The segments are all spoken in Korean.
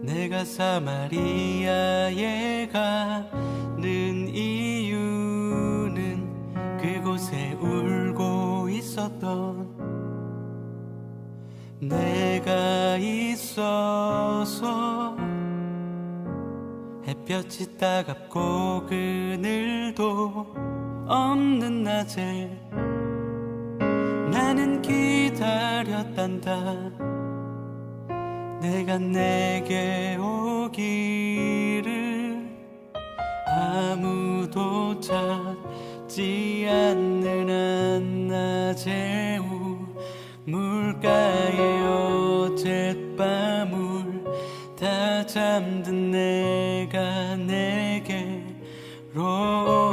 내가 사마리아에 가는 이유는 그곳에 울고 있었던 내가 있어서. 햇볕이 따갑고 그늘도 없는 낮에 나는 기다렸단다. 내가 내게 오기를 아무도 찾지 않는 한낮의 우물가에 어젯밤을 다 잠든 내가 내게로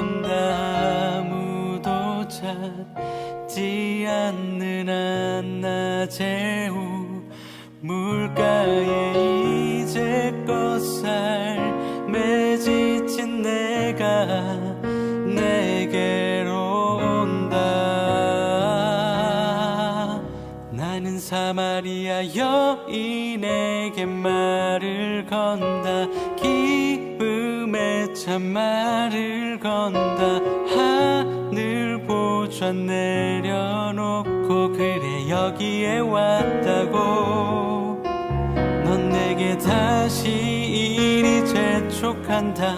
온다. 아무도 찾지 않는 한낮의 우물가에 이제껏 삶에 지친 내가 내게로 온다. 나는 사마리아 여인에게 말을 건다. 기쁨에 참 말을 건다. 하늘 보좌 내려놓고 그래 여기에 왔다고. 넌 내게 다시 이리 재촉한다.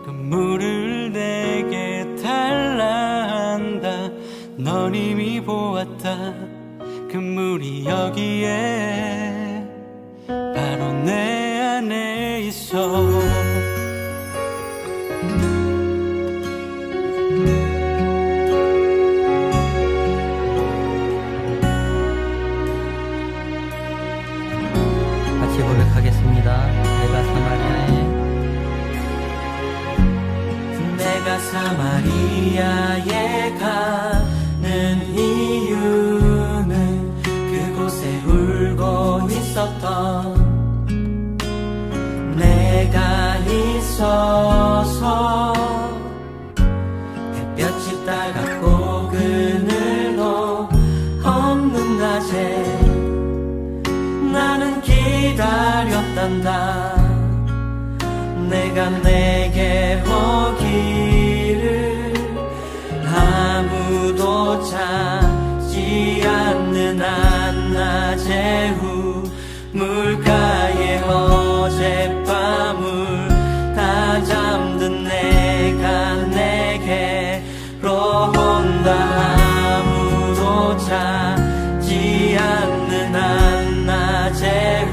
그 물을 내게 달라 한다. 넌 이미 보았다. 그 물이 여기에 바로 내 안에 있어. 같이 고백하겠습니다. 내가 사마리아에 가는 이유는 그곳에 울고 있었던 내가 있어서. 햇볕이 따갑고 그늘도 없는 낮에 나는 기다렸단다. 내가 내게 오기를 아무도 찾지 않는 한낮의 우물가에 어젯밤을 다 잠든 내가 내게로 온다. 아무도 찾지 않는 한낮의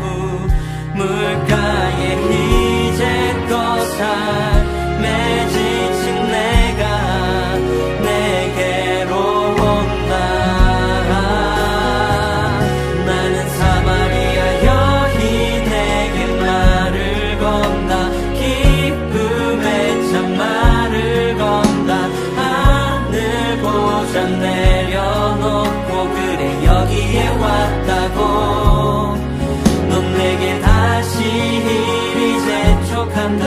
우물가에 이제껏 삶에 지친 내가 내게로 온다. 나는 사마리아 여인에게 말을 건다. 기쁨에 참 말을 건다. 하늘 보좌 내려놓고 그래 여기에 왔다고. 넌 내게 다시 이리 재촉한다.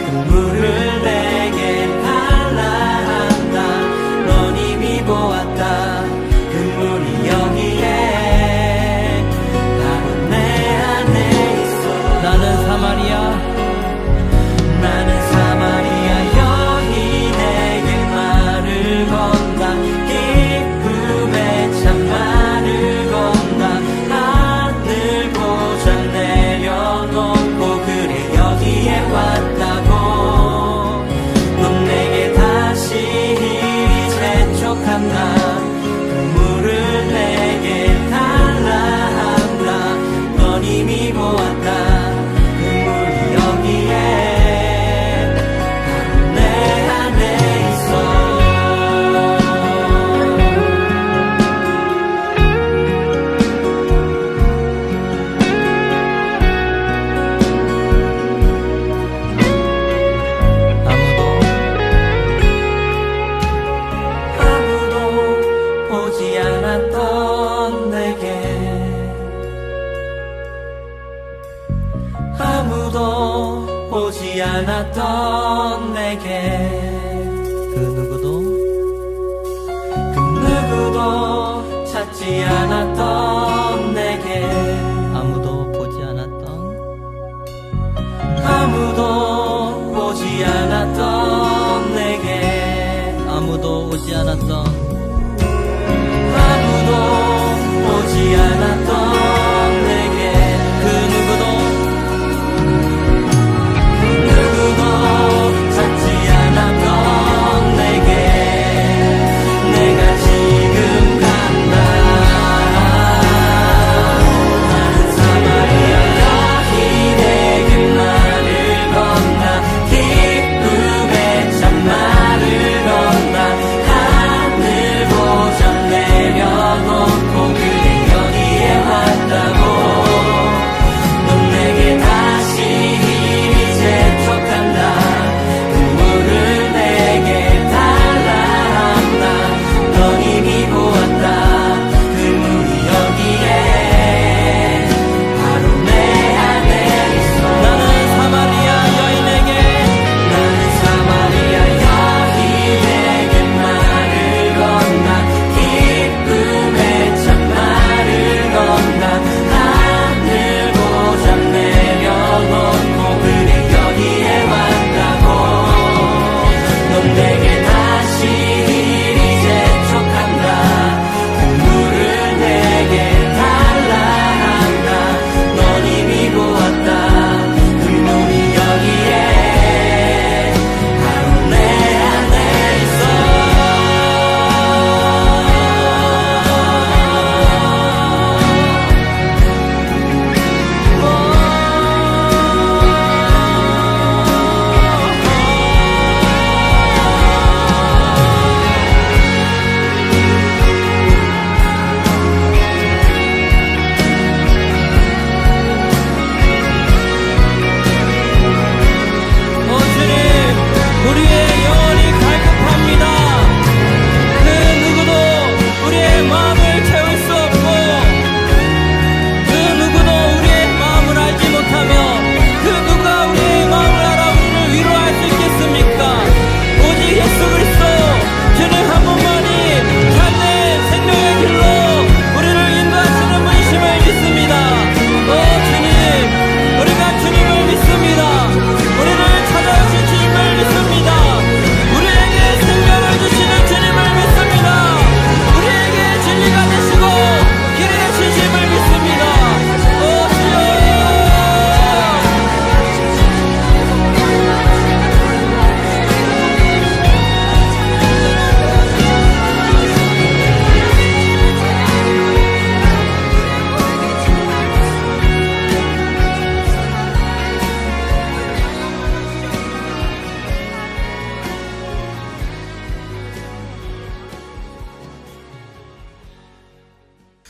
그 물을 내게 달라 한다. 넌 이미 보았다. 그 물이 여기에 바로 내 안에 있어. 나는 사마리아 여인에게 말을 건다. 기쁨에 참 말을 건다. 하늘 보좌 내려놓고 그래 여기에 왔다고. 넌 내게 다시 이리 재촉한다. 그 물을 내게 달라 한다. 넌 이미 보았다. 그 물이 여기에 바로 내 안에 있어. 아무도 보지 않았던 내게 아무도 보지 않았던 내게 그 누구도 찾지 않았던 내게 아무도 보지 않았던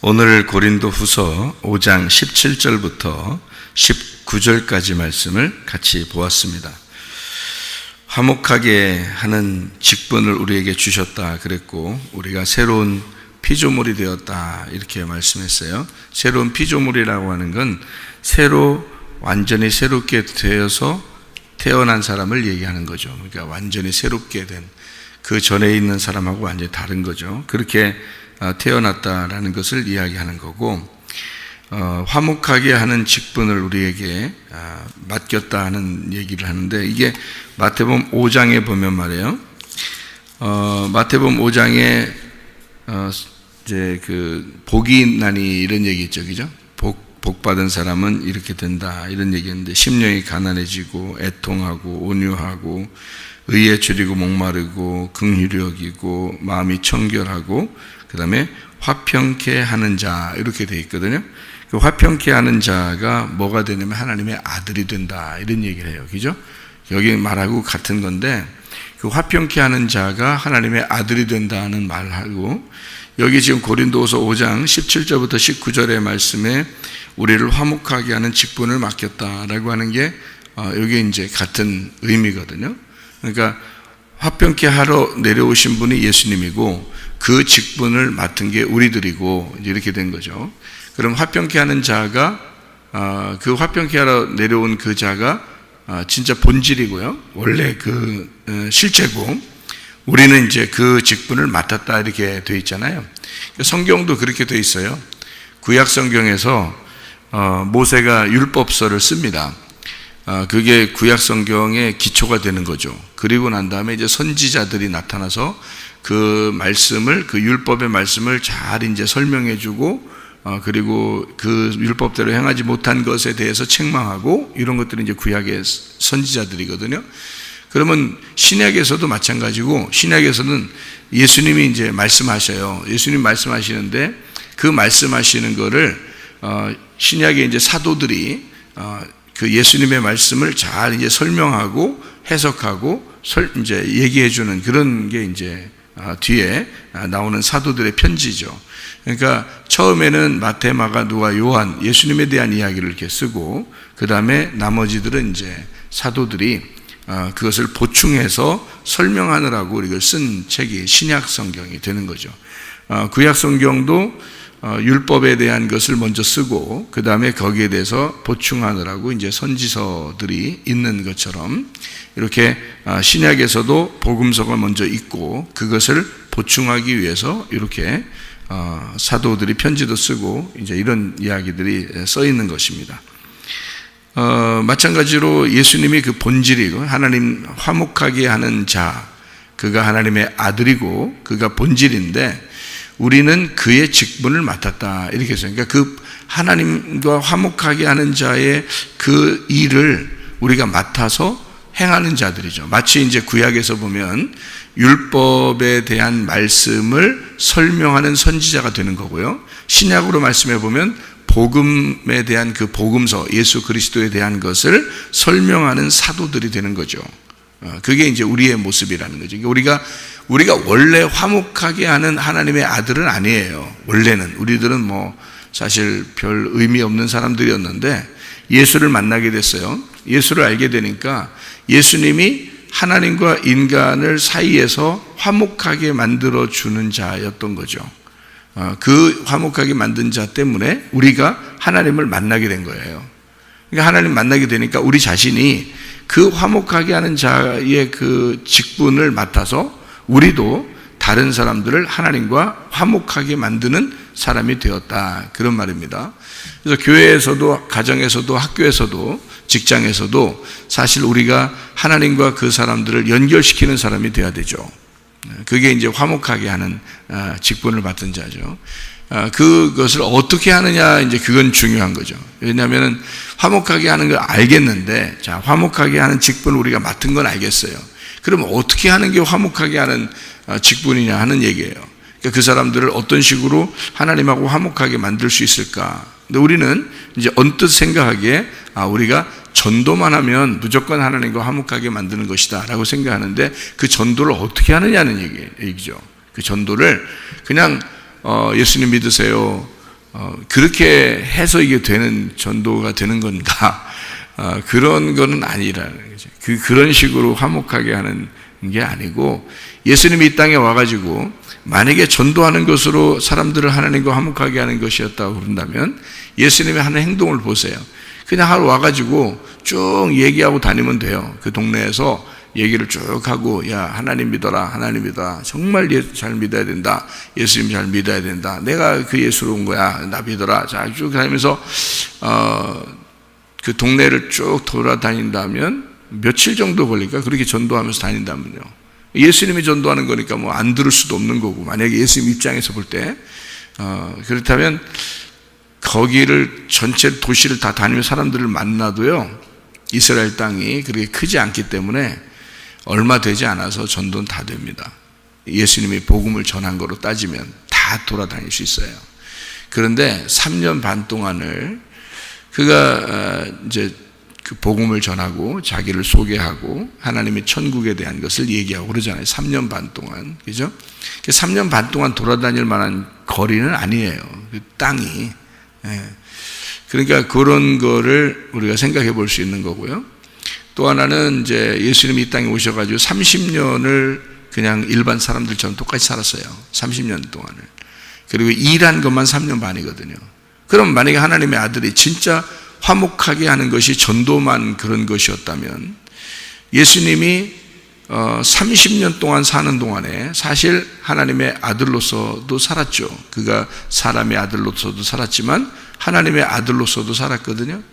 오늘 고린도후서 5장 17절부터 19절까지 말씀을 같이 보았습니다. 화목하게 하는 직분을 우리에게 주셨다 그랬고, 우리가 새로운 피조물이 되었다 이렇게 말씀했어요. 새로운 피조물이라고 하는 건 완전히 새롭게 되어서 태어난 사람을 얘기하는 거죠. 그러니까 완전히 새롭게 된, 그 전에 있는 사람하고 완전히 다른 거죠. 그렇게 태어났다라는 것을 이야기하는 거고, 화목하게 하는 직분을 우리에게 맡겼다 하는 얘기를 하는데, 이게 마태복음 5장에 보면 말이에요. 마태복음 5장에 이제 그 복이 있나니 이런 얘기 있죠, 그죠? 복 받은 사람은 이렇게 된다 이런 얘기인데, 심령이 가난해지고 애통하고 온유하고 의에 줄이고 목마르고 긍휼히 여기고 마음이 청결하고, 그 다음에 화평케 하는 자 이렇게 되어 있거든요. 그 화평케 하는 자가 뭐가 되냐면 하나님의 아들이 된다 이런 얘기를 해요, 그죠? 여기 말하고 같은 건데, 그 화평케 하는 자가 하나님의 아들이 된다는 말하고, 여기 지금 고린도후서 5장 17절부터 19절의 말씀에 우리를 화목하게 하는 직분을 맡겼다라고 하는 게 여기 이제 같은 의미거든요. 그러니까 화평케 하러 내려오신 분이 예수님이고, 그 직분을 맡은 게 우리들이고, 이제 이렇게 된 거죠. 그럼 화평케 하는 자가, 그 화평케 하러 내려온 그 자가 진짜 본질이고요, 원래 그 실체고, 우리는 이제 그 직분을 맡았다 이렇게 되어 있잖아요. 성경도 그렇게 되어 있어요. 구약 성경에서 모세가 율법서를 씁니다. 그게 구약 성경의 기초가 되는 거죠. 그리고 난 다음에 이제 선지자들이 나타나서 그 말씀을, 그 율법의 말씀을 잘 이제 설명해주고, 그리고 그 율법대로 행하지 못한 것에 대해서 책망하고, 이런 것들이 이제 구약의 선지자들이거든요. 그러면 신약에서도 마찬가지고, 신약에서는 예수님이 이제 말씀하셔요. 예수님 말씀하시는데, 그 말씀하시는 거를 신약의 이제 사도들이 그 예수님의 말씀을 잘 이제 설명하고 해석하고 이제 얘기해 주는 그런 게 이제 뒤에 나오는 사도들의 편지죠. 그러니까 처음에는 마태, 마가, 누가, 요한, 예수님에 대한 이야기를 이렇게 쓰고, 그 다음에 나머지들은 이제 사도들이 그것을 보충해서 설명하느라고 이걸 쓴 책이 신약 성경이 되는 거죠. 구약 성경도 율법에 대한 것을 먼저 쓰고, 그 다음에 거기에 대해서 보충하느라고 이제 선지서들이 있는 것처럼, 이렇게 신약에서도 복음서가 먼저 있고, 그것을 보충하기 위해서 이렇게 사도들이 편지도 쓰고, 이제 이런 이야기들이 써 있는 것입니다. 마찬가지로 예수님이 그 본질이고, 하나님 화목하게 하는 자, 그가 하나님의 아들이고 그가 본질인데, 우리는 그의 직분을 맡았다 이렇게 했어요. 그러니까 그 하나님과 화목하게 하는 자의 그 일을 우리가 맡아서 행하는 자들이죠. 마치 이제 구약에서 보면 율법에 대한 말씀을 설명하는 선지자가 되는 거고요, 신약으로 말씀해 보면 복음에 대한 그 복음서, 예수 그리스도에 대한 것을 설명하는 사도들이 되는 거죠. 그게 이제 우리의 모습이라는 거죠. 우리가 원래 화목하게 하는 하나님의 아들은 아니에요. 원래는 우리들은 뭐 사실 별 의미 없는 사람들이었는데, 예수를 만나게 됐어요. 예수를 알게 되니까 예수님이 하나님과 인간을 사이에서 화목하게 만들어 주는 자였던 거죠. 그 화목하게 만든 자 때문에 우리가 하나님을 만나게 된 거예요. 그러니까 하나님 만나게 되니까 우리 자신이 그 화목하게 하는 자의 그 직분을 맡아서 우리도 다른 사람들을 하나님과 화목하게 만드는 사람이 되었다, 그런 말입니다. 그래서 교회에서도, 가정에서도, 학교에서도, 직장에서도 사실 우리가 하나님과 그 사람들을 연결시키는 사람이 되어야 되죠. 그게 이제 화목하게 하는 직분을 맡은 자죠. 그것을 어떻게 하느냐, 이제 그건 중요한 거죠. 왜냐하면 화목하게 하는 걸 알겠는데, 자, 화목하게 하는 직분을 우리가 맡은 건 알겠어요. 그럼 어떻게 하는 게 화목하게 하는 직분이냐 하는 얘기예요. 그러니까 그 사람들을 어떤 식으로 하나님하고 화목하게 만들 수 있을까? 근데 우리는 이제 언뜻 생각하기에 우리가 전도만 하면 무조건 하나님과 화목하게 만드는 것이다 라고 생각하는데, 그 전도를 어떻게 하느냐는 얘기죠. 그 전도를 그냥 예수님 믿으세요, 그렇게 해서 이게 되는 전도가 되는 건가? 그런 거는 아니라는 거죠. 그런 식으로 화목하게 하는 게 아니고, 예수님이 이 땅에 와가지고 만약에 전도하는 것으로 사람들을 하나님과 화목하게 하는 것이었다고 그런다면 예수님이 하는 행동을 보세요. 그냥 하루 와가지고 쭉 얘기하고 다니면 돼요. 그 동네에서 얘기를 쭉 하고, 야, 하나님 믿어라, 하나님 믿어라, 정말 잘 믿어야 된다, 예수님 잘 믿어야 된다, 내가 그 예수로 온 거야, 나 믿어라. 자, 쭉 다니면서 그 동네를 쭉 돌아다닌다면 며칠 정도 걸릴까? 그렇게 전도하면서 다닌다면요. 예수님이 전도하는 거니까 뭐 안 들을 수도 없는 거고, 만약에 예수님 입장에서 볼 때 그렇다면 거기를 전체 도시를 다 다니며 사람들을 만나도요, 이스라엘 땅이 그렇게 크지 않기 때문에 얼마 되지 않아서 전도는 다 됩니다. 예수님이 복음을 전한 거로 따지면 다 돌아다닐 수 있어요. 그런데 3년 반 동안을 그가 이제 그 복음을 전하고 자기를 소개하고 하나님의 천국에 대한 것을 얘기하고 그러잖아요. 3년 반 동안, 그죠? 3년 반 동안 돌아다닐 만한 거리는 아니에요. 그 땅이. 그러니까 그런 거를 우리가 생각해 볼 수 있는 거고요. 또 하나는 이제 예수님이 이 땅에 오셔가지고 30년을 그냥 일반 사람들처럼 똑같이 살았어요. 30년 동안을. 그리고 일한 것만 3년 반이거든요. 그럼 만약에 하나님의 아들이 진짜 화목하게 하는 것이 전도만 그런 것이었다면, 예수님이 30년 동안 사는 동안에 사실 하나님의 아들로서도 살았죠. 그가 사람의 아들로서도 살았지만 하나님의 아들로서도 살았거든요.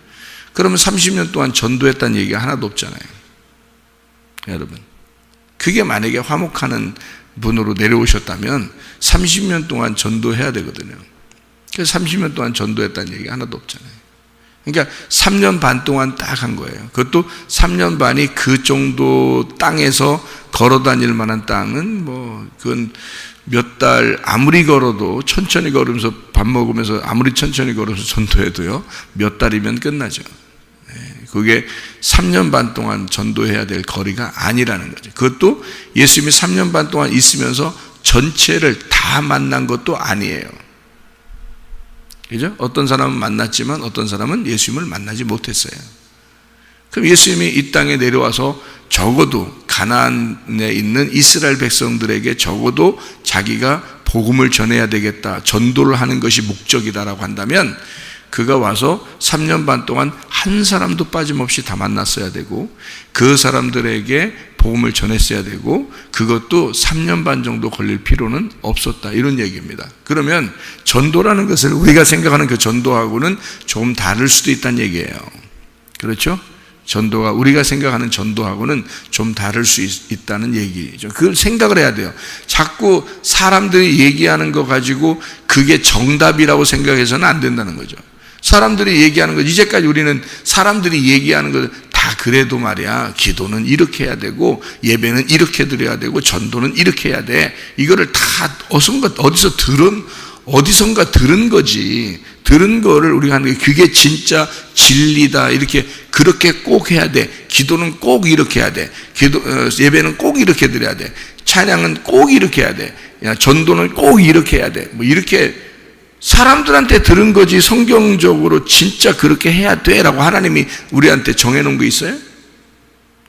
그러면 30년 동안 전도했다는 얘기가 하나도 없잖아요. 여러분, 그게 만약에 화목하는 분으로 내려오셨다면 30년 동안 전도해야 되거든요. 그래서 30년 동안 전도했다는 얘기가 하나도 없잖아요. 그러니까 3년 반 동안 딱 한 거예요. 그것도 3년 반이 그 정도 땅에서 걸어 다닐 만한 땅은 뭐 그건 몇 달 아무리 걸어도, 천천히 걸으면서 밥 먹으면서 아무리 천천히 걸어서 전도해도요, 몇 달이면 끝나죠. 그게 3년 반 동안 전도해야 될 거리가 아니라는 거죠. 그것도 예수님이 3년 반 동안 있으면서 전체를 다 만난 것도 아니에요. 그죠? 어떤 사람은 만났지만 어떤 사람은 예수님을 만나지 못했어요. 그럼 예수님이 이 땅에 내려와서 적어도 가나안에 있는 이스라엘 백성들에게 적어도 자기가 복음을 전해야 되겠다, 전도를 하는 것이 목적이다라고 한다면, 그가 와서 3년 반 동안 한 사람도 빠짐없이 다 만났어야 되고, 그 사람들에게 복음을 전했어야 되고, 그것도 3년 반 정도 걸릴 필요는 없었다, 이런 얘기입니다. 그러면 전도라는 것을 우리가 생각하는 그 전도하고는 좀 다를 수도 있다는 얘기예요. 그렇죠? 전도가 우리가 생각하는 전도하고는 좀 다를 수 있다는 얘기죠. 그걸 생각을 해야 돼요. 자꾸 사람들이 얘기하는 거 가지고 그게 정답이라고 생각해서는 안 된다는 거죠. 사람들이 얘기하는 거, 이제까지 우리는 사람들이 얘기하는 거 다 그래도 말이야, 기도는 이렇게 해야 되고, 예배는 이렇게 드려야 되고, 전도는 이렇게 해야 돼, 이거를 다 어디선가 들은 거지. 들은 거를 우리가 하는 게 그게 진짜 진리다, 이렇게 그렇게 꼭 해야 돼, 기도는 꼭 이렇게 해야 돼, 예배는 꼭 이렇게 드려야 돼, 찬양은 꼭 이렇게 해야 돼, 전도는 꼭 이렇게 해야 돼, 뭐 이렇게 사람들한테 들은 거지, 성경적으로 진짜 그렇게 해야 돼 라고 하나님이 우리한테 정해놓은 거 있어요?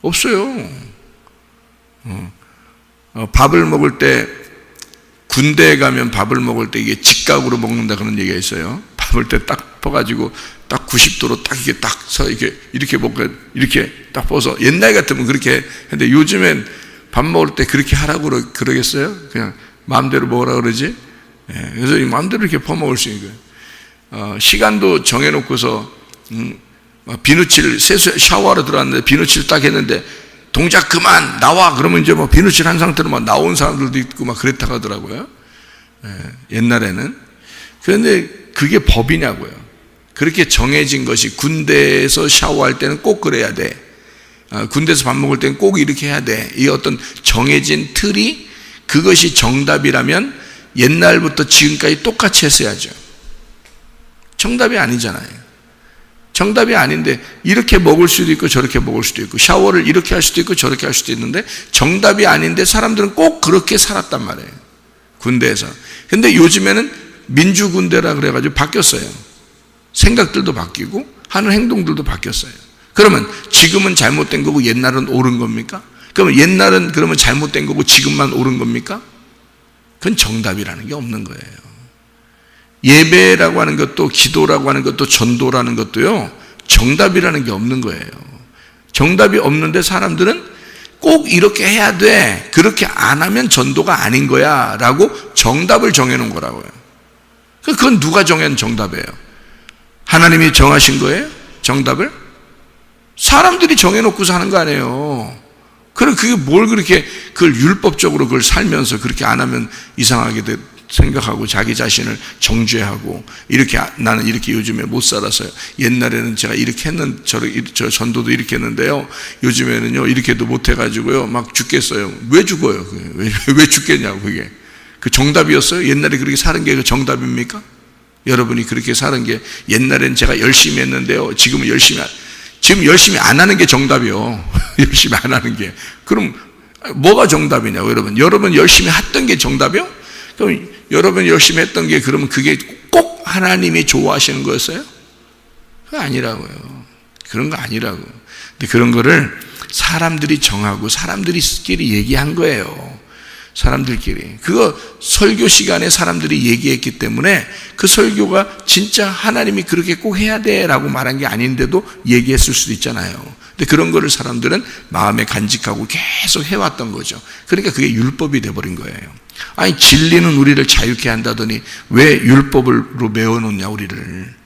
없어요. 밥을 먹을 때, 군대에 가면 밥을 먹을 때 이게 직각으로 먹는다 그런 얘기가 있어요. 밥을 때 딱 퍼가지고 딱 90도로 딱 이게 딱 서 이렇게 먹고 이렇게 딱 퍼서, 옛날 같으면 그렇게 했는데 요즘엔 밥 먹을 때 그렇게 하라고 그러겠어요? 그냥 마음대로 먹으라 그러지? 그래서 이 마음대로 이렇게 퍼먹을 수 있는 거예요. 시간도 정해놓고서 비누칠 샤워하러 들어왔는데 비누칠 딱 했는데 동작 그만 나와 그러면 이제 뭐 비누칠 한 상태로 막 나온 사람들도 있고 막 그랬다고 하더라고요. 옛날에는. 그런데 그게 법이냐고요. 그렇게 정해진 것이, 군대에서 샤워할 때는 꼭 그래야 돼, 군대에서 밥 먹을 때는 꼭 이렇게 해야 돼, 이 어떤 정해진 틀이, 그것이 정답이라면 옛날부터 지금까지 똑같이 했어야죠. 정답이 아니잖아요. 정답이 아닌데 이렇게 먹을 수도 있고 저렇게 먹을 수도 있고, 샤워를 이렇게 할 수도 있고 저렇게 할 수도 있는데 정답이 아닌데 사람들은 꼭 그렇게 살았단 말이에요, 군대에서. 근데 요즘에는 민주군대라 그래가지고 바뀌었어요. 생각들도 바뀌고 하는 행동들도 바뀌었어요. 그러면 지금은 잘못된 거고 옛날은 옳은 겁니까? 그러면 옛날은 그러면 잘못된 거고 지금만 옳은 겁니까? 그건 정답이라는 게 없는 거예요. 예배라고 하는 것도 기도라고 하는 것도 전도라는 것도요, 정답이라는 게 없는 거예요. 정답이 없는데 사람들은 꼭 이렇게 해야 돼, 그렇게 안 하면 전도가 아닌 거야 라고 정답을 정해놓은 거라고요. 그건 누가 정한 정답이에요? 하나님이 정하신 거예요? 정답을? 사람들이 정해놓고서 하는 거 아니에요. 그럼 그게 뭘 그렇게 그걸 율법적으로 그걸 살면서 그렇게 안 하면 이상하게 생각하고 자기 자신을 정죄하고 이렇게 나는 이렇게 요즘에 못 살아서요. 옛날에는 제가 이렇게 했는 저 전도도 이렇게 했는데요. 요즘에는요 이렇게도 못 해가지고요 막 죽겠어요. 왜 죽어요? 왜 죽겠냐고 그게 그 정답이었어요? 옛날에 그렇게 사는 게 그 정답입니까? 여러분이 그렇게 사는 게 옛날엔 제가 열심히 했는데요. 지금 열심히 안 하는 게 정답이요. 열심히 안 하는 게. 그럼 뭐가 정답이냐고 여러분 열심히 했던 게 정답이요? 그럼 여러분 열심히 했던 게 그러면 그게 꼭 하나님이 좋아하시는 거였어요? 그거 아니라고요. 그런 거 아니라고. 근데 그런 거를 사람들이 정하고 사람들끼리 얘기한 거예요. 사람들끼리. 그거 설교 시간에 사람들이 얘기했기 때문에 그 설교가 진짜 하나님이 그렇게 꼭 해야 돼 라고 말한 게 아닌데도 얘기했을 수도 있잖아요. 근데 그런 거를 사람들은 마음에 간직하고 계속 해왔던 거죠. 그러니까 그게 율법이 돼버린 거예요. 아니 진리는 우리를 자유케 한다더니 왜 율법으로 메워놓냐 우리를.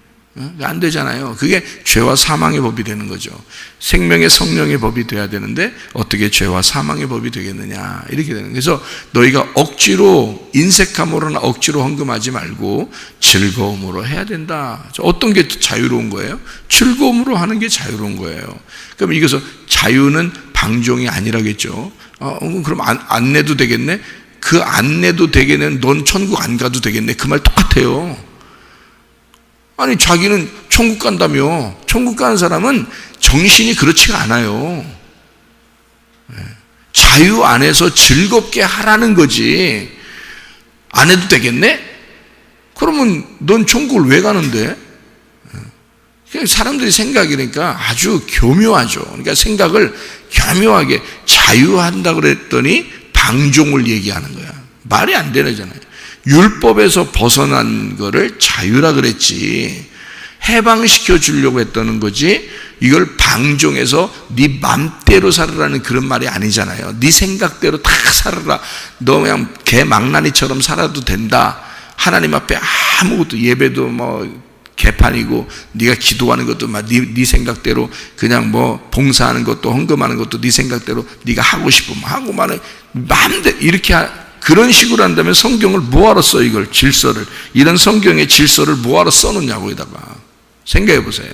안 되잖아요. 그게 죄와 사망의 법이 되는 거죠. 생명의 성령의 법이 돼야 되는데 어떻게 죄와 사망의 법이 되겠느냐 이렇게 되는 거예요. 그래서 너희가 억지로 인색함으로나 억지로 헌금하지 말고 즐거움으로 해야 된다. 어떤 게 자유로운 거예요? 즐거움으로 하는 게 자유로운 거예요. 그럼 이것은 자유는 방종이 아니라겠죠. 그럼 안 내도 되겠네? 그 안 내도 되겠네, 넌 천국 안 가도 되겠네, 그 말 똑같아요. 아니 자기는 천국 간다며. 천국 가는 사람은 정신이 그렇지가 않아요. 자유 안에서 즐겁게 하라는 거지. 안 해도 되겠네? 그러면 넌 천국을 왜 가는데? 사람들이 생각이니까 아주 교묘하죠. 그러니까 생각을 교묘하게 자유한다고 그랬더니 방종을 얘기하는 거야. 말이 안 되잖아요. 율법에서 벗어난 거를 자유라 그랬지, 해방시켜 주려고 했다는 거지, 이걸 방종해서 네 맘대로 살으라는 그런 말이 아니잖아요. 네 생각대로 다 살아라, 너 그냥 개망나니처럼 살아도 된다, 하나님 앞에 아무것도, 예배도 뭐 개판이고 네가 기도하는 것도 막 네 생각대로 그냥 뭐 봉사하는 것도 헌금하는 것도 네 생각대로 네가 하고 싶으면 하고 말은 마음대로 이렇게 그런 식으로 한다면 성경을 뭐하러 써, 이걸 질서를, 이런 성경의 질서를 뭐하러 써놓냐고. 여기다가 생각해 보세요.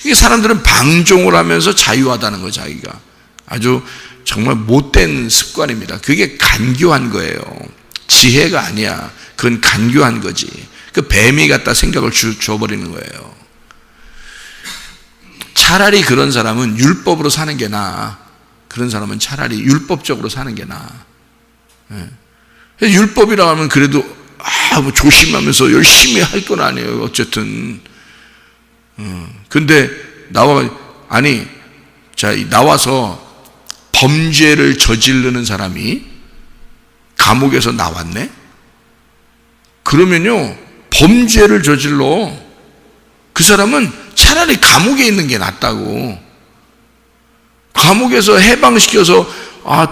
이게 사람들은 방종을 하면서 자유하다는 거, 자기가 아주 정말 못된 습관입니다. 그게 간교한 거예요. 지혜가 아니야. 그건 간교한 거지. 그 뱀이 갖다 생각을 줘버리는 거예요. 차라리 그런 사람은 율법으로 사는 게 나아. 그런 사람은 차라리 율법적으로 사는 게 나아. 율법이라고 하면 그래도 뭐 조심하면서 열심히 할 건 아니에요. 어쨌든. 근데 나와서 범죄를 저지르는 사람이 감옥에서 나왔네? 그러면요, 범죄를 저질러. 그 사람은 차라리 감옥에 있는 게 낫다고. 감옥에서 해방시켜서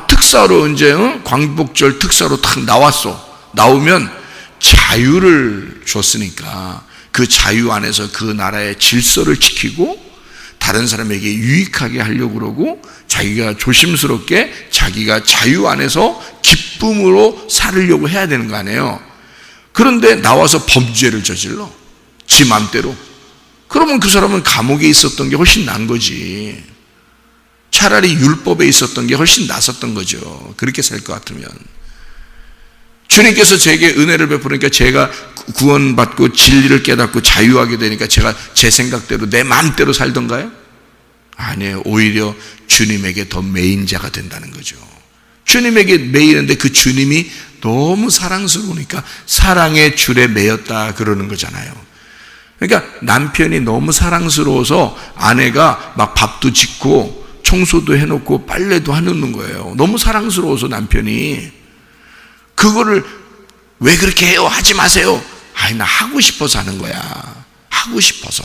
특사로 이제 광복절 특사로 탁 나오면 자유를 줬으니까 그 자유 안에서 그 나라의 질서를 지키고 다른 사람에게 유익하게 하려고 그러고 자기가 조심스럽게 자기가 자유 안에서 기쁨으로 살으려고 해야 되는 거 아니에요. 그런데 나와서 범죄를 저질러, 지 맘대로. 그러면 그 사람은 감옥에 있었던 게 훨씬 나은 거지. 차라리 율법에 있었던 게 훨씬 낫었던 거죠. 그렇게 살 것 같으면. 주님께서 제게 은혜를 베푸니까 제가 구원받고 진리를 깨닫고 자유하게 되니까 제가 제 생각대로 내 마음대로 살던가요? 아니에요. 오히려 주님에게 더 매인 자가 된다는 거죠. 주님에게 매이는데 그 주님이 너무 사랑스러우니까 사랑의 줄에 매였다 그러는 거잖아요. 그러니까 남편이 너무 사랑스러워서 아내가 막 밥도 짓고 청소도 해놓고 빨래도 해놓는 거예요. 너무 사랑스러워서 남편이. 그거를 왜 그렇게 해요? 하지 마세요. 아니, 나 하고 싶어서 하는 거야. 하고 싶어서.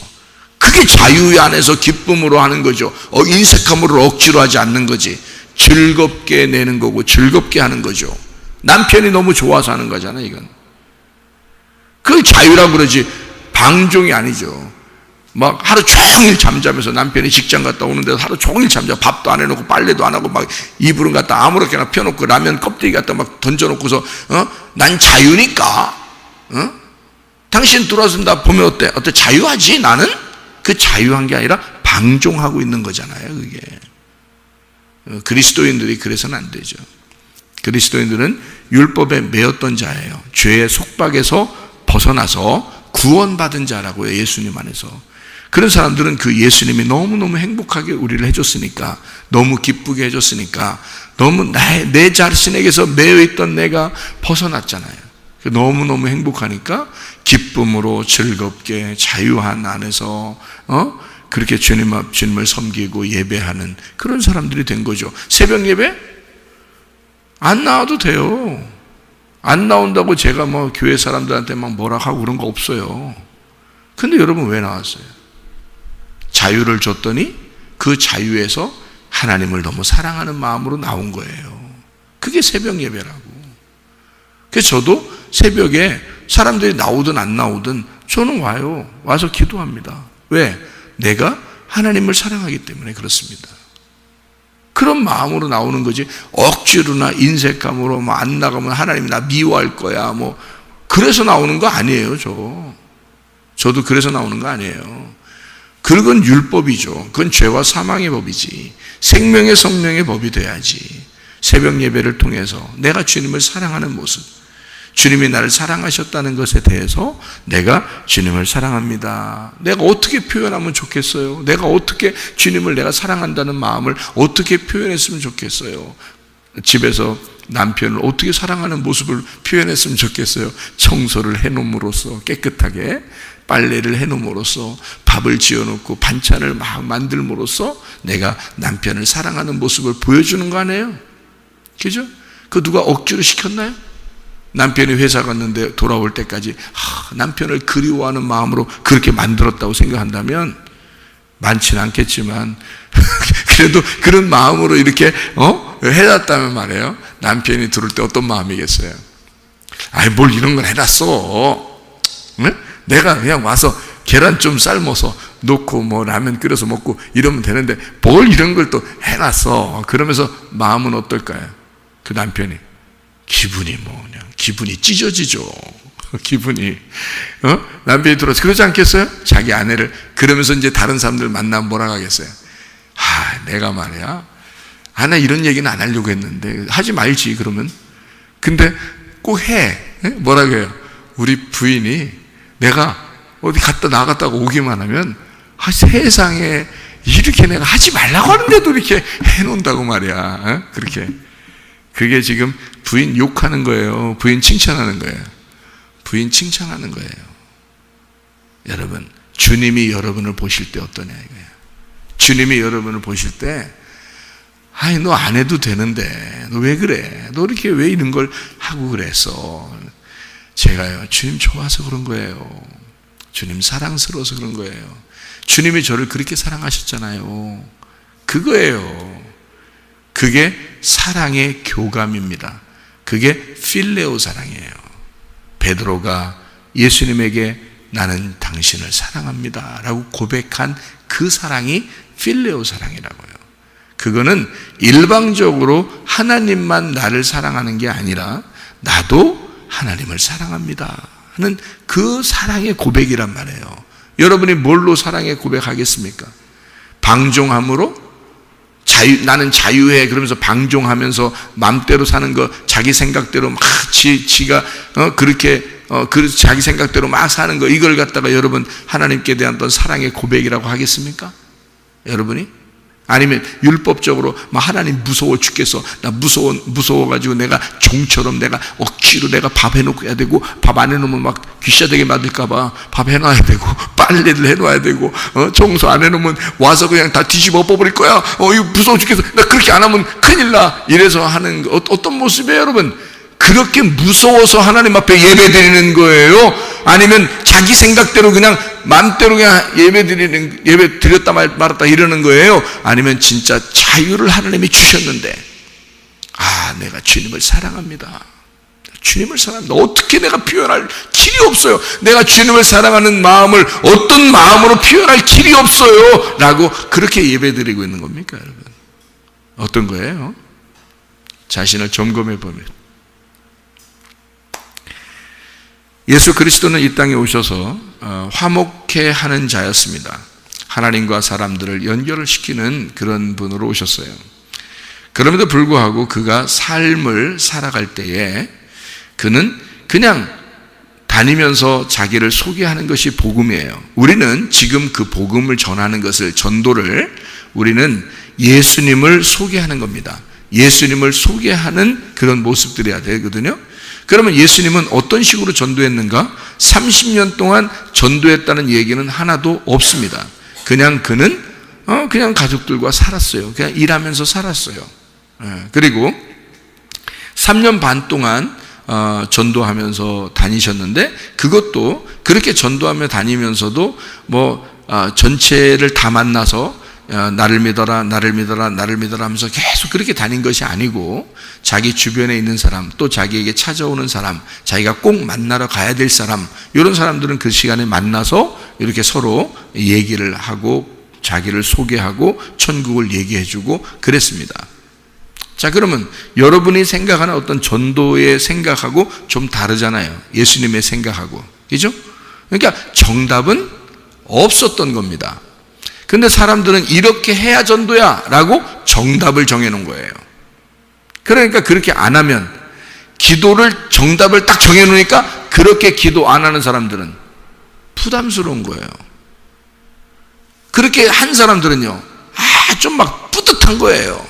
그게 자유 안에서 기쁨으로 하는 거죠. 인색함으로 억지로 하지 않는 거지. 즐겁게 내는 거고 즐겁게 하는 거죠. 남편이 너무 좋아서 하는 거잖아, 이건. 그걸 자유라고 그러지 방종이 아니죠. 막 하루 종일 잠자면서 남편이 직장 갔다 오는데도 하루 종일 잠자, 밥도 안 해놓고 빨래도 안 하고 막 이불은 갖다 아무렇게나 펴놓고 라면 껍데기 갖다 막 던져놓고서 난 자유니까 당신 들어와서 나 보면 어때? 자유하지 나는? 그 자유한 게 아니라 방종하고 있는 거잖아요, 그게. 그리스도인들이 그래서는 안 되죠. 그리스도인들은 율법에 매였던 자예요. 죄의 속박에서 벗어나서 구원받은 자라고요, 예수님 안에서. 그런 사람들은 그 예수님이 너무너무 행복하게 우리를 해줬으니까, 너무 기쁘게 해줬으니까, 너무 내 자신에게서 매여있던 내가 벗어났잖아요. 너무너무 행복하니까 기쁨으로 즐겁게 자유한 안에서 그렇게 주님을 섬기고 예배하는 그런 사람들이 된 거죠. 새벽 예배? 안 나와도 돼요. 안 나온다고 제가 뭐 교회 사람들한테 막 뭐라 하고 그런 거 없어요. 근데 여러분 왜 나왔어요? 자유를 줬더니 그 자유에서 하나님을 너무 사랑하는 마음으로 나온 거예요. 그게 새벽 예배라고. 그래서 저도 새벽에 사람들이 나오든 안 나오든 저는 와요. 와서 기도합니다. 왜? 내가 하나님을 사랑하기 때문에 그렇습니다. 그런 마음으로 나오는 거지, 억지로나 인색감으로 뭐 안 나가면 하나님이 나 미워할 거야 뭐 그래서 나오는 거 아니에요. 저도 그래서 나오는 거 아니에요. 그건 율법이죠. 그건 죄와 사망의 법이지. 생명의 성령의 법이 돼야지. 새벽 예배를 통해서 내가 주님을 사랑하는 모습, 주님이 나를 사랑하셨다는 것에 대해서 내가 주님을 사랑합니다. 내가 어떻게 표현하면 좋겠어요? 내가 어떻게 주님을 내가 사랑한다는 마음을 어떻게 표현했으면 좋겠어요? 집에서 남편을 어떻게 사랑하는 모습을 표현했으면 좋겠어요? 청소를 해놓음으로써, 깨끗하게 빨래를 해놓음으로써, 밥을 지어놓고 반찬을 막 만들므로써 내가 남편을 사랑하는 모습을 보여주는 거 아니에요? 그죠? 그 누가 억지로 시켰나요? 남편이 회사 갔는데 돌아올 때까지 남편을 그리워하는 마음으로 그렇게 만들었다고 생각한다면 많지는 않겠지만 그래도 그런 마음으로 이렇게 해놨다면 말이에요. 남편이 들을 때 어떤 마음이겠어요? 아이, 뭘 이런 걸 해놨어. 네? 내가 그냥 와서 계란 좀 삶아서 놓고 뭐 라면 끓여서 먹고 이러면 되는데 뭘 이런 걸 또 해놨어. 그러면서 마음은 어떨까요? 그 남편이 기분이 기분이 찢어지죠. 기분이 남편이 들어서 그러지 않겠어요? 자기 아내를. 그러면서 이제 다른 사람들 만나면 뭐라 하겠어요? 내가 말이야, 나 이런 얘기는 안 하려고 했는데 하지 말지 그러면. 근데 꼭 해. 뭐라고 해요? 우리 부인이 내가 어디 갔다 나갔다가 오기만 하면 세상에 이렇게 내가 하지 말라고 하는데도 이렇게 해놓는다고 말이야. 그렇게. 그게 지금 부인 욕하는 거예요? 부인 칭찬하는 거예요? 부인 칭찬하는 거예요. 여러분, 주님이 여러분을 보실 때 어떠냐 이거예요. 주님이 여러분을 보실 때 너 안 해도 되는데 너 왜 그래? 너 이렇게 왜 이런 걸 하고 그랬어? 제가요, 주님 좋아서 그런 거예요. 주님 사랑스러워서 그런 거예요. 주님이 저를 그렇게 사랑하셨잖아요. 그거예요. 그게 사랑의 교감입니다. 그게 필레오 사랑이에요. 베드로가 예수님에게 나는 당신을 사랑합니다 라고 고백한 그 사랑이 필레오 사랑이라고요. 그거는 일방적으로 하나님만 나를 사랑하는 게 아니라 나도 하나님을 사랑합니다 하는 그 사랑의 고백이란 말이에요. 여러분이 뭘로 사랑의 고백하겠습니까? 방종함으로? 나는 자유해 그러면서 방종하면서 맘대로 사는 거, 자기 생각대로 막 지가 그렇게 자기 생각대로 막 사는 거, 이걸 갖다가 여러분 하나님께 대한 어떤 사랑의 고백이라고 하겠습니까? 여러분이? 아니면 율법적으로 막 하나님 무서워 죽겠어. 나 무서워가지고 내가 종처럼 내가 억지로 내가 밥 해놓고 해야 되고, 밥 안 해놓으면 막 귀샤되게 만들까봐 밥 해놔야 되고, 빨래를 해놔야 되고, 청소 안 해놓으면 와서 그냥 다 뒤집어 엎어버릴 거야. 이거 무서워 죽겠어. 나 그렇게 안 하면 큰일 나. 이래서 하는 어떤 모습이에요, 여러분? 그렇게 무서워서 하나님 앞에 예배 드리는 거예요? 아니면 자기 생각대로 그냥 마음대로 그냥 예배 드렸다 말았다 이러는 거예요? 아니면 진짜 자유를 하나님이 주셨는데, 내가 주님을 사랑합니다. 주님을 사랑합니다. 어떻게 내가 표현할 길이 없어요. 내가 주님을 사랑하는 마음을 어떤 마음으로 표현할 길이 없어요. 라고 그렇게 예배 드리고 있는 겁니까, 여러분? 어떤 거예요? 자신을 점검해 보면, 예수 그리스도는 이 땅에 오셔서 화목해 하는 자였습니다. 하나님과 사람들을 연결을 시키는 그런 분으로 오셨어요. 그럼에도 불구하고 그가 삶을 살아갈 때에 그는 그냥 다니면서 자기를 소개하는 것이 복음이에요. 우리는 지금 그 복음을 전하는 것을, 전도를, 우리는 예수님을 소개하는 겁니다. 예수님을 소개하는 그런 모습들이어야 되거든요. 그러면 예수님은 어떤 식으로 전도했는가? 30년 동안 전도했다는 얘기는 하나도 없습니다. 그냥 그는 그냥 가족들과 살았어요. 그냥 일하면서 살았어요. 그리고 3년 반 동안 전도하면서 다니셨는데, 그것도 그렇게 전도하며 다니면서도 전체를 다 만나서 나를 믿어라, 나를 믿어라, 나를 믿어라 하면서 계속 그렇게 다닌 것이 아니고, 자기 주변에 있는 사람, 또 자기에게 찾아오는 사람, 자기가 꼭 만나러 가야 될 사람, 이런 사람들은 그 시간에 만나서 이렇게 서로 얘기를 하고 자기를 소개하고 천국을 얘기해주고 그랬습니다. 자, 그러면 여러분이 생각하는 어떤 전도의 생각하고 좀 다르잖아요. 예수님의 생각하고. 그죠? 그러니까 정답은 없었던 겁니다. 근데 사람들은 이렇게 해야 전도야 라고 정답을 정해놓은 거예요. 그러니까 그렇게 안 하면, 기도를 정답을 딱 정해놓으니까 그렇게 기도 안 하는 사람들은 부담스러운 거예요. 그렇게 한 사람들은요, 좀 막 뿌듯한 거예요.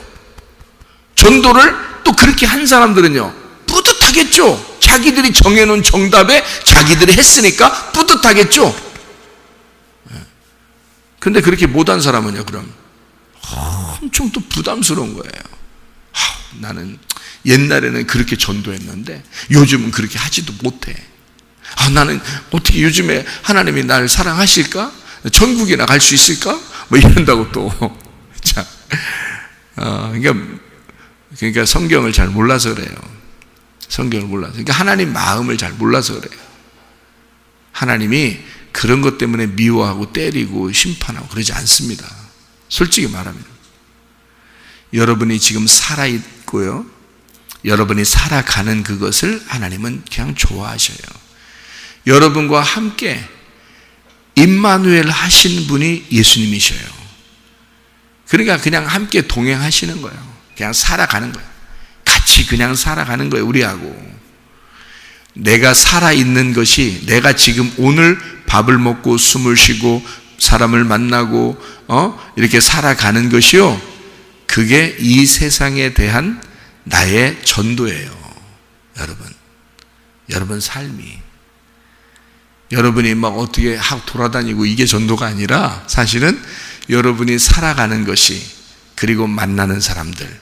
전도를 또 그렇게 한 사람들은요, 뿌듯하겠죠. 자기들이 정해놓은 정답에 자기들이 했으니까 뿌듯하겠죠. 근데 그렇게 못한 사람은요, 그럼 엄청 또 부담스러운 거예요. 나는 옛날에는 그렇게 전도했는데 요즘은 그렇게 하지도 못해. 나는 어떻게 요즘에 하나님이 나를 사랑하실까? 천국이나 갈 수 있을까? 이런다고 또. 자, 그러니까 성경을 잘 몰라서 그래요. 성경을 몰라서. 그러니까 하나님 마음을 잘 몰라서 그래요. 하나님이 그런 것 때문에 미워하고 때리고 심판하고 그러지 않습니다. 솔직히 말하면. 여러분이 지금 살아있고요, 여러분이 살아가는 그것을 하나님은 그냥 좋아하셔요. 여러분과 함께 임마누엘 하신 분이 예수님이셔요. 그러니까 그냥 함께 동행하시는 거예요. 그냥 살아가는 거예요. 같이 그냥 살아가는 거예요, 우리하고. 내가 살아있는 것이, 내가 지금 오늘 밥을 먹고 숨을 쉬고 사람을 만나고 이렇게 살아가는 것이요, 그게 이 세상에 대한 나의 전도예요. 여러분 삶이, 여러분이 막 어떻게 하고 돌아다니고 이게 전도가 아니라, 사실은 여러분이 살아가는 것이, 그리고 만나는 사람들,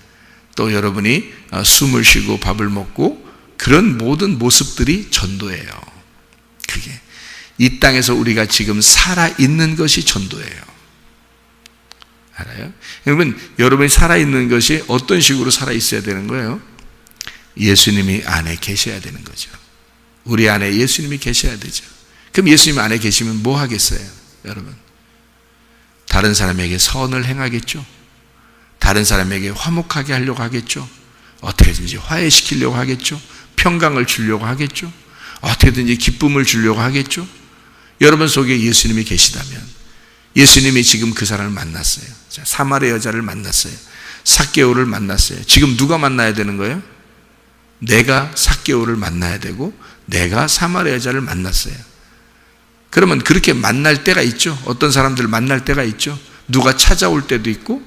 또 여러분이 숨을 쉬고 밥을 먹고 그런 모든 모습들이 전도예요. 그게 이 땅에서 우리가 지금 살아있는 것이 전도예요. 알아요? 여러분이 살아있는 것이 어떤 식으로 살아있어야 되는 거예요? 예수님이 안에 계셔야 되는 거죠. 우리 안에 예수님이 계셔야 되죠. 그럼 예수님 안에 계시면 뭐 하겠어요, 여러분? 다른 사람에게 선을 행하겠죠. 다른 사람에게 화목하게 하려고 하겠죠. 어떻게든지 화해시키려고 하겠죠. 평강을 주려고 하겠죠. 어떻게든지 기쁨을 주려고 하겠죠. 여러분 속에 예수님이 계시다면, 예수님이 지금 그 사람을 만났어요. 자, 사마리 여자를 만났어요. 삭개오를 만났어요. 지금 누가 만나야 되는 거예요? 내가 삭개오를 만나야 되고, 내가 사마리 여자를 만났어요. 그러면 그렇게 만날 때가 있죠. 어떤 사람들 만날 때가 있죠. 누가 찾아올 때도 있고,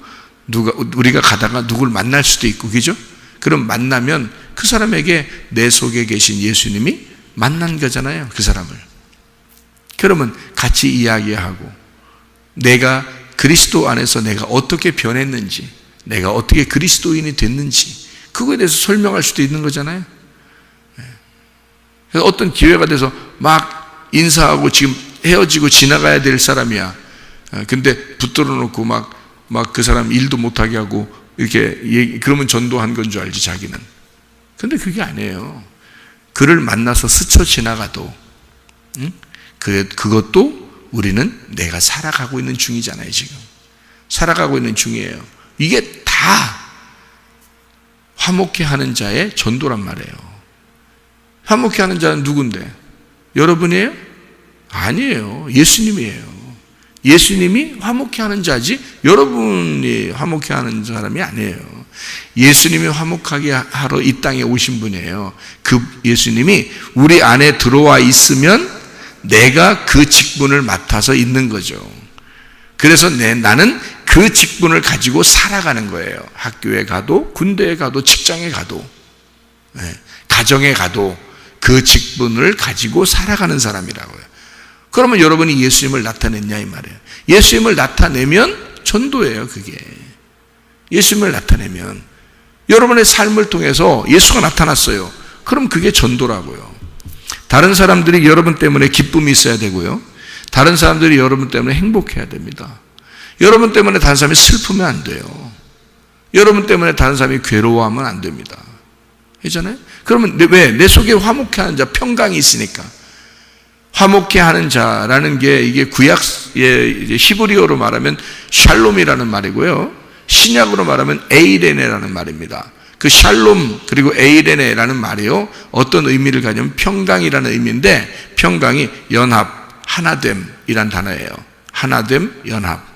우리가 가다가 누굴 만날 수도 있고, 그죠? 그럼 만나면 그 사람에게 내 속에 계신 예수님이 만난 거잖아요, 그 사람을. 그러면 같이 이야기하고, 내가 그리스도 안에서 내가 어떻게 변했는지, 내가 어떻게 그리스도인이 됐는지, 그거에 대해서 설명할 수도 있는 거잖아요. 그래서 어떤 기회가 돼서 막 인사하고 지금 헤어지고 지나가야 될 사람이야. 근데 붙들어 놓고 막 그 사람 일도 못하게 하고 이렇게, 그러면 전도한 건 줄 알지, 자기는. 근데 그게 아니에요. 그를 만나서 스쳐 지나가도, 그것도 우리는 내가 살아가고 있는 중이잖아요, 지금. 살아가고 있는 중이에요. 이게 다 화목해 하는 자의 전도란 말이에요. 화목해 하는 자는 누군데? 여러분이에요? 아니에요. 예수님이에요. 예수님이 화목해 하는 자지 여러분이 화목해 하는 사람이 아니에요. 예수님이 화목하게 하러 이 땅에 오신 분이에요. 그 예수님이 우리 안에 들어와 있으면 내가 그 직분을 맡아서 있는 거죠. 그래서 나는 그 직분을 가지고 살아가는 거예요. 학교에 가도, 군대에 가도, 직장에 가도, 가정에 가도 그 직분을 가지고 살아가는 사람이라고요. 그러면 여러분이 예수님을 나타냈냐 이 말이에요. 예수님을 나타내면 전도예요, 그게. 예수님을 나타내면 여러분의 삶을 통해서 예수가 나타났어요. 그럼 그게 전도라고요. 다른 사람들이 여러분 때문에 기쁨이 있어야 되고요. 다른 사람들이 여러분 때문에 행복해야 됩니다. 여러분 때문에 다른 사람이 슬프면 안 돼요. 여러분 때문에 다른 사람이 괴로워하면 안 됩니다. 그렇잖아요? 그러면 왜? 내 속에 화목해 하는 자, 평강이 있으니까. 화목해 하는 자라는 게 이게 구약의 히브리어로 말하면 샬롬이라는 말이고요. 신약으로 말하면 에이레네라는 말입니다. 그 샬롬 그리고 에이레네라는 말이요, 어떤 의미를 가지면 평강이라는 의미인데, 평강이 연합, 하나됨이란 단어예요. 하나됨, 연합.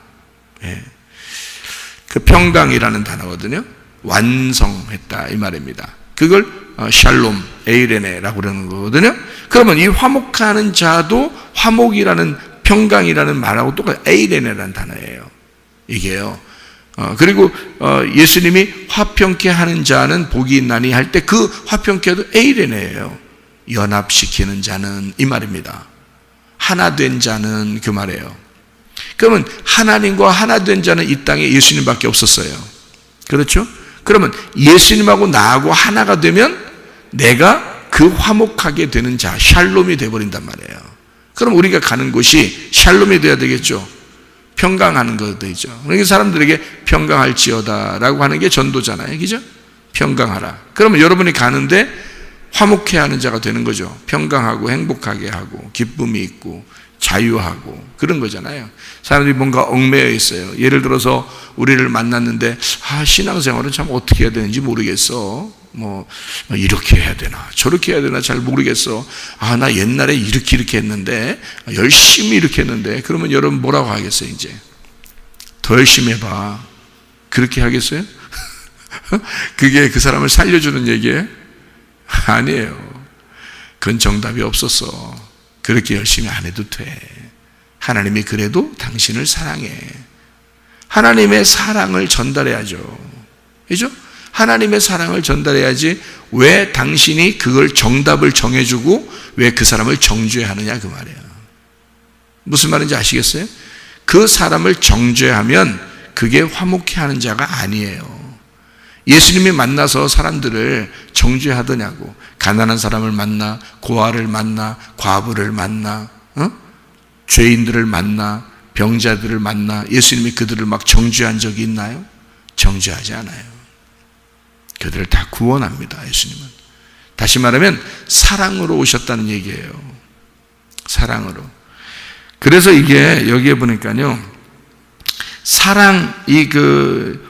그 평강이라는 단어거든요. 완성했다 이 말입니다. 그걸 샬롬, 에이레네라고 그러는 거거든요. 그러면 이 화목하는 자도 화목이라는, 평강이라는 말하고 똑같아요. 에이레네라는 단어예요, 이게요. 그리고 예수님이 화평케 하는 자는 복이 있나니 할 때 그 화평케도 에이레네예요. 연합시키는 자는 이 말입니다. 하나 된 자는 그 말이에요. 그러면 하나님과 하나 된 자는 이 땅에 예수님밖에 없었어요. 그렇죠? 그러면 예수님하고 나하고 하나가 되면 내가 그 화목하게 되는 자, 샬롬이 되어버린단 말이에요. 그럼 우리가 가는 곳이 샬롬이 되어야 되겠죠. 평강하는 거 되죠. 그러니까 사람들에게 평강할지어다 라고 하는 게 전도잖아요, 그죠? 평강하라. 그러면 여러분이 가는데 화목해 하는 자가 되는 거죠. 평강하고 행복하게 하고 기쁨이 있고 자유하고 그런 거잖아요. 사람들이 뭔가 얽매여 있어요. 예를 들어서 우리를 만났는데 신앙생활은 참 어떻게 해야 되는지 모르겠어. 뭐 이렇게 해야 되나 저렇게 해야 되나 잘 모르겠어. 나 옛날에 이렇게 했는데 열심히 이렇게 했는데. 그러면 여러분 뭐라고 하겠어요? 이제 더 열심히 해봐. 그렇게 하겠어요? 그게 그 사람을 살려주는 얘기예요? 아니에요. 그건 정답이 없었어. 그렇게 열심히 안 해도 돼. 하나님이 그래도 당신을 사랑해. 하나님의 사랑을 전달해야죠. 그죠? 하나님의 사랑을 전달해야지. 왜 당신이 그걸 정답을 정해주고 왜 그 사람을 정죄하느냐 그 말이에요. 무슨 말인지 아시겠어요? 그 사람을 정죄하면 그게 화목해 하는 자가 아니에요. 예수님이 만나서 사람들을 정죄하더냐고. 가난한 사람을 만나, 고아를 만나, 과부를 만나, 죄인들을 만나, 병자들을 만나. 예수님이 그들을 막 정죄한 적이 있나요? 정죄하지 않아요. 그들을 다 구원합니다, 예수님은. 다시 말하면 사랑으로 오셨다는 얘기예요. 사랑으로. 그래서 이게 여기에 보니까요, 사랑,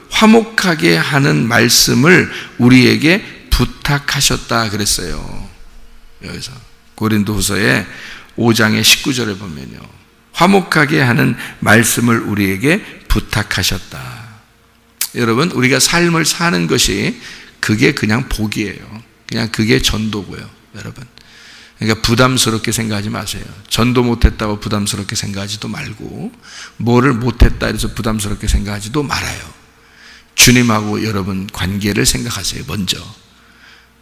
화목하게 하는 말씀을 우리에게 부탁하셨다 그랬어요. 여기서 고린도후서의 5장의 19절에 보면요, 화목하게 하는 말씀을 우리에게 부탁하셨다. 여러분, 우리가 삶을 사는 것이 그게 그냥 복이에요. 그냥 그게 전도고요, 여러분. 그러니까 부담스럽게 생각하지 마세요. 전도 못했다고 부담스럽게 생각하지도 말고, 뭐를 못했다 해서 부담스럽게 생각하지도 말아요. 주님하고 여러분 관계를 생각하세요. 먼저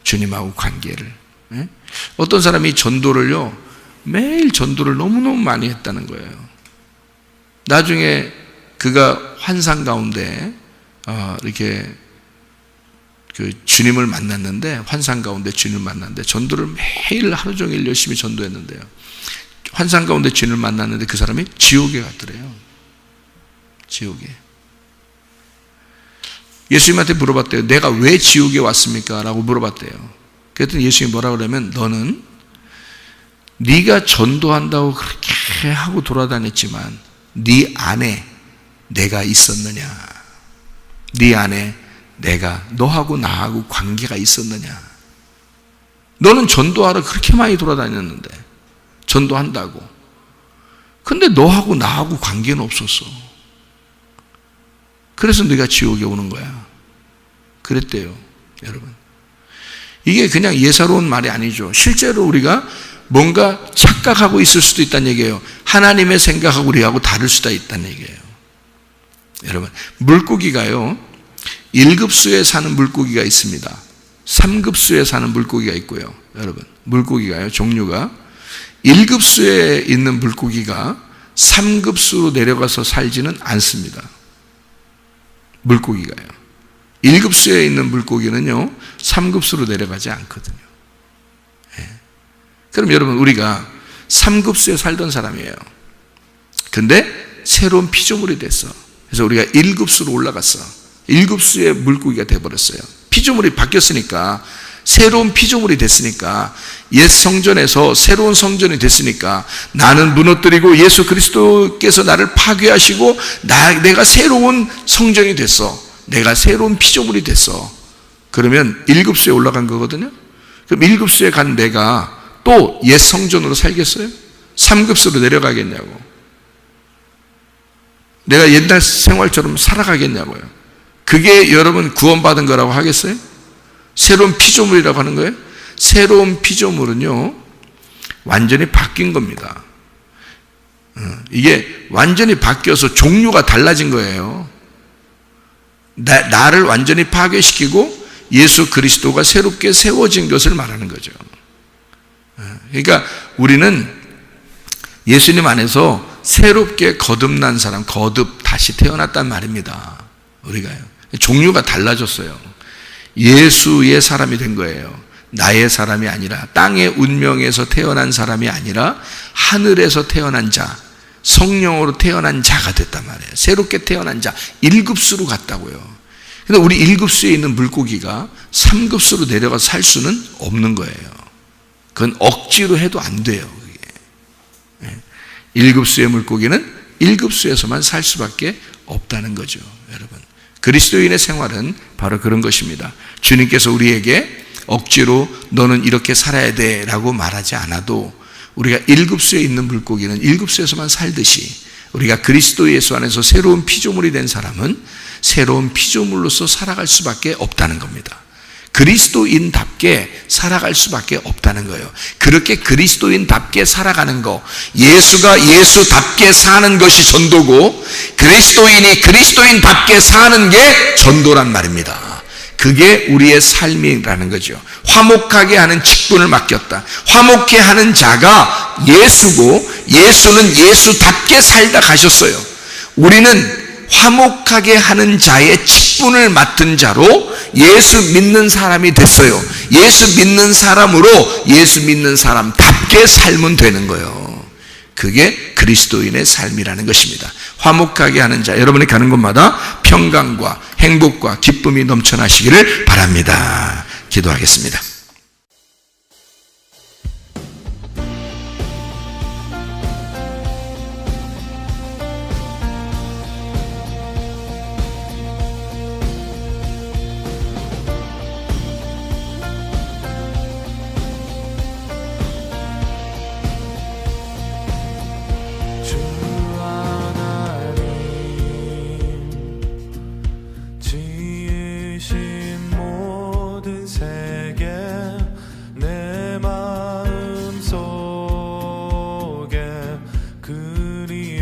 주님하고 관계를. 어떤 사람이 전도를요, 매일 전도를 너무너무 많이 했다는 거예요. 나중에 그가 환상 가운데 이렇게 그 주님을 만났는데, 환상 가운데 주님을 만났는데 전도를 매일 하루 종일 열심히 전도했는데요, 환상 가운데 주님을 만났는데 그 사람이 지옥에 갔더래요. 지옥에. 예수님한테 물어봤대요. 내가 왜 지옥에 왔습니까? 라고 물어봤대요. 그랬더니 예수님이 뭐라고 그러면, 너는 네가 전도한다고 그렇게 하고 돌아다녔지만 네 안에 내가 있었느냐? 네 안에 내가, 너하고 나하고 관계가 있었느냐? 너는 전도하러 그렇게 많이 돌아다녔는데, 전도한다고. 근데 너하고 나하고 관계는 없었어. 그래서 네가 지옥에 오는 거야. 그랬대요, 여러분. 이게 그냥 예사로운 말이 아니죠. 실제로 우리가 뭔가 착각하고 있을 수도 있다는 얘기예요. 하나님의 생각하고 우리하고 다를 수도 있다는 얘기예요. 여러분, 물고기가요, 1급수에 사는 물고기가 있습니다. 3급수에 사는 물고기가 있고요. 여러분, 물고기가요, 종류가 1급수에 있는 물고기가 3급수로 내려가서 살지는 않습니다. 물고기가요. 1급수에 있는 물고기는요, 3급수로 내려가지 않거든요. 그럼 여러분, 우리가 3급수에 살던 사람이에요. 근데 새로운 피조물이 됐어. 그래서 우리가 1급수로 올라갔어. 1급수의 물고기가 돼버렸어요. 피조물이 바뀌었으니까, 새로운 피조물이 됐으니까, 옛 성전에서 새로운 성전이 됐으니까, 나는 무너뜨리고 예수 그리스도께서 나를 파괴하시고 내가 새로운 성전이 됐어. 내가 새로운 피조물이 됐어. 그러면 1급수에 올라간 거거든요. 그럼 1급수에 간 내가 또 옛 성전으로 살겠어요? 3급수로 내려가겠냐고. 내가 옛날 생활처럼 살아가겠냐고요. 그게 여러분 구원받은 거라고 하겠어요? 새로운 피조물이라고 하는 거예요? 새로운 피조물은요, 완전히 바뀐 겁니다. 이게 완전히 바뀌어서 종류가 달라진 거예요. 나를 완전히 파괴시키고 예수 그리스도가 새롭게 세워진 것을 말하는 거죠. 그러니까 우리는 예수님 안에서 새롭게 거듭난 사람, 다시 태어났단 말입니다. 우리가요. 종류가 달라졌어요. 예수의 사람이 된 거예요. 나의 사람이 아니라, 땅의 운명에서 태어난 사람이 아니라 하늘에서 태어난 자, 성령으로 태어난 자가 됐단 말이에요. 새롭게 태어난 자, 1급수로 갔다고요. 근데 우리 1급수에 있는 물고기가 3급수로 내려가서 살 수는 없는 거예요. 그건 억지로 해도 안 돼요. 그게. 1급수의 물고기는 1급수에서만 살 수밖에 없다는 거죠, 여러분. 그리스도인의 생활은 바로 그런 것입니다. 주님께서 우리에게 억지로 너는 이렇게 살아야 돼 라고 말하지 않아도, 우리가 1급수에 있는 물고기는 1급수에서만 살듯이, 우리가 그리스도 예수 안에서 새로운 피조물이 된 사람은 새로운 피조물로서 살아갈 수밖에 없다는 겁니다. 그리스도인답게 살아갈 수밖에 없다는 거예요. 그렇게 그리스도인답게 살아가는 거, 예수가 예수답게 사는 것이 전도고, 그리스도인이 그리스도인답게 사는 게 전도란 말입니다. 그게 우리의 삶이라는 거죠. 화목하게 하는 직분을 맡겼다. 화목해 하는 자가 예수고, 예수는 예수답게 살다 가셨어요. 우리는 화목하게 하는 자의 직분을 맡은 자로 예수 믿는 사람이 됐어요. 예수 믿는 사람으로 예수 믿는 사람답게 살면 되는 거예요. 그게 그리스도인의 삶이라는 것입니다. 화목하게 하는 자, 여러분이 가는 곳마다 평강과 행복과 기쁨이 넘쳐나시기를 바랍니다. 기도하겠습니다. 내 마음 속에 그리